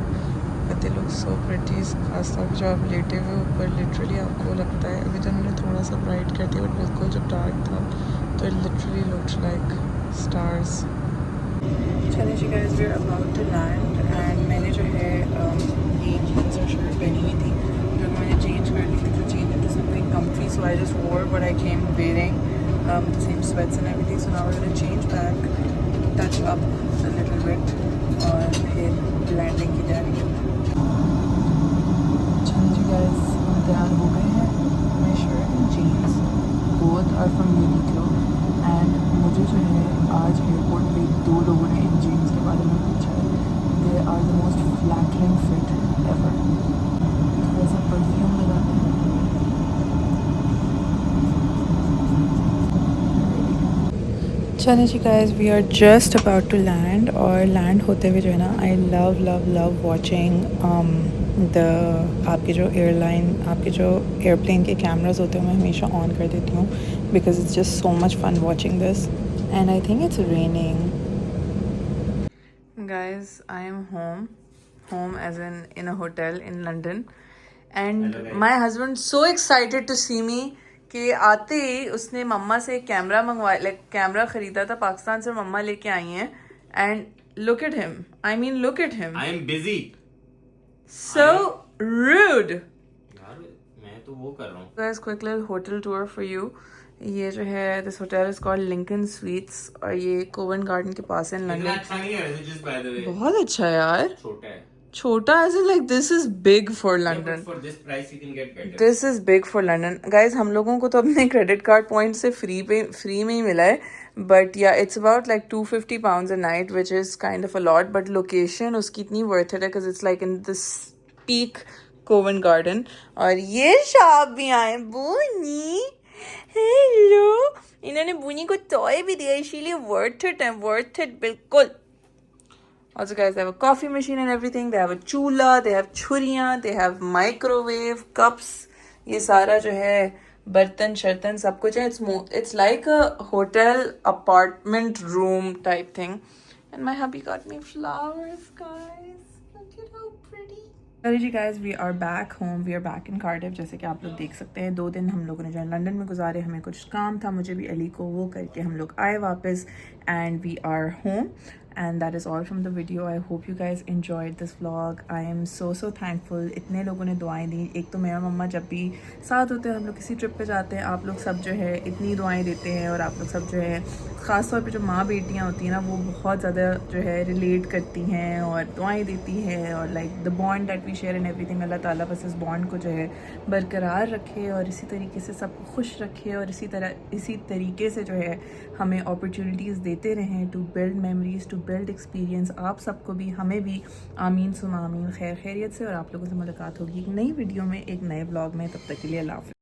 But they look so pretty. खासतौर जो आप लेटे हुए ऊपर, लिटरली आपको लगता है, अभी तो उन्होंने थोड़ा सा ब्राइट कर दिया, बट बिल्कुल जब डार्क था तो it literally looks like stars. चलिए जी guys, we are about to land, and मैंने जो है ये जीन्स और शर्ट पहनी हुई थी, जो मैंने चेंज कर ली थी, जो change into something comfy. So I just वोर what I came wearing, the same sweats and everything. So now we're going to change back, touch up a little bit, और फिर लैंडिंग की तैयारी है. चलिए जी गाइस, हम तैयार हो गए हैं. My shirt and jeans both are from Uniqlo, and मुझे जो है आज एयरपोर्ट पे 2 लोगों ने इन जीन्स के बारे में पूछा है. They are the most flattering fit ever. थोड़ा सा परफ्यूम लगाते हैं. funny ji guys, we are just about to land और land होते हुए जो है ना I love watching the आपके जो airline आपके जो airplane के cameras होते हैं मैं हमेशा on कर देती हूँ because it's just so much fun watching this and I think it's raining. Guys, I am home as in a hotel in London and my husband so excited to see me कि आते ही उसने मम्मा से camera मंगवा camera खरीदा था पाकिस्तान से मम्मा लेके आई हैं and look at him look at him I am busy so rude यार मैं तो वो कर रहा हूँ guys quick little hotel tour for you ये जो है this hotel is called Lincoln Suites और ये कोवन गार्डन के पास है इतना लंदन अच्छा नहीं है वैसे जस्ट बाय द वे बहुत अच्छा है यार छोटा है छोटा as in like this is big for London for this price you can get better this is big for London guys हम लोगों को तो अपने क्रेडिट कार्ड पॉइंट से फ्री में ही मिला है बट या it's about like £250 a night which is kind of a lot but location उसकी इतनी वर्थ इट है because it's like in this peak Covent Garden और ये शॉप भी आए बूनी हेलो इन्होंने बूनी को टॉय भी दिया इसीलिए वर्थ इट बिल्कुल. Also guys, they have a coffee machine and everything. They have a chula, they have churiyan, they have microwave, cups. ये सारा जो है बर्तन शर्तन सब कुछ है. It's like a hotel apartment room type thing. And my hubby got me flowers, guys. Look at how pretty. चलिए जी guys we are back home we are back in Cardiff जैसे कि आप लोग देख सकते हैं 2 दिन हम लोगों ने जो है लंदन में गुजारे हमें कुछ काम था मुझे भी अली को वो करके हम लोग आए वापस and we are home and that is all from the video. I hope you guys enjoyed this vlog. I am so thankful. इतने लोगों ने दुआएं दी. एक तो मेरा मम्मा जब भी साथ होते हैं हम लोग किसी ट्रिप पे जाते हैं आप लोग सब जो है इतनी दुआएं देते हैं और आप लोग सब जो है ख़ास तौर पे जो माँ बेटियाँ होती हैं ना वो बहुत ज़्यादा जो है रिलेट करती हैं और दुआएं देती हैं और like the bond that we share and everything अल्लाह ताला बस इस बॉन्ड को जो है बरकरार रखे और इसी तरीके से सबको खुश रखे और इसी तरीके से जो है हमें अपॉर्चुनिटीज़ देते रहें to build memories to build experience. आप सबको भी हमें भी आमीन सुमा आमीन खैरियत से और आप लोगों से मुलाकात होगी एक नई वीडियो में एक नए ब्लॉग में. तब तक के लिए अल्लाह हाफ़िज़.